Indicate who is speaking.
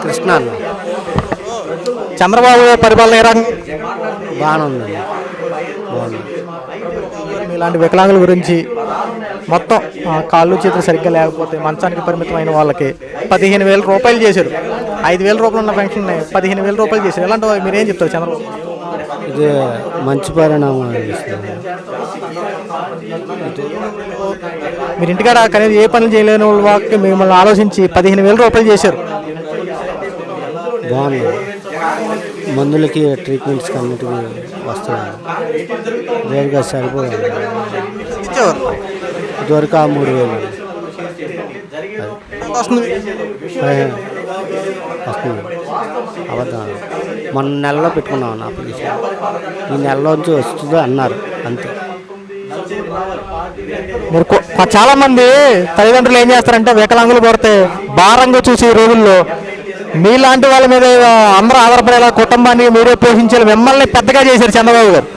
Speaker 1: కృష్ణ అన్న.
Speaker 2: చంద్రబాబు పరిపాలన ఏ రకంగా?
Speaker 1: బాగానే ఉందండి. బాగుంది.
Speaker 2: ఇలాంటి వికలాంగుల గురించి మొత్తం కాళ్ళు చేతులు సరిగ్గా లేకపోతే మంచానికి పరిమితమైన వాళ్ళకి 15,000 రూపాయలు చేశారు. 5,000 రూపాయలు ఉన్న పెన్షన్ 15,000 రూపాయలు చేశారు. ఇలాంటి మీరేం చెప్తారు చంద్రబాబు?
Speaker 1: ఇది మంచి పరిణామం అనిపిస్తుంది.
Speaker 2: మీరు ఇంటికాడ కనీసం ఏ పనులు చేయలేని వాళ్ళకి మిమ్మల్ని ఆలోచించి 15,000 రూపాయలు చేశారు.
Speaker 1: బాగుంది. మందులకి ట్రీట్మెంట్స్కి అన్నిటికీ వస్తుంది. వేరుగా సరిపోదు. ఇదివరకు 3,000
Speaker 2: వస్తుంది.
Speaker 1: వస్తుంది. అబద్ధం. మొన్న నెలలో పెట్టుకున్నాం నా అప్లికేషన్. ఈ నెలలోంచి వస్తుంది అన్నారు అంతే.
Speaker 2: మీరు చాలా మంది తల్లిదండ్రులు ఏం చేస్తారంటే వికలాంగులు పడితే భారంగా చూసి ఈ రోజుల్లో మీలాంటి వాళ్ళ మీద అందరూ ఆధారపడేలా కుటుంబాన్ని మీరే పోషించాలి, మిమ్మల్ని పెద్దగా చేశారు చంద్రబాబు గారు.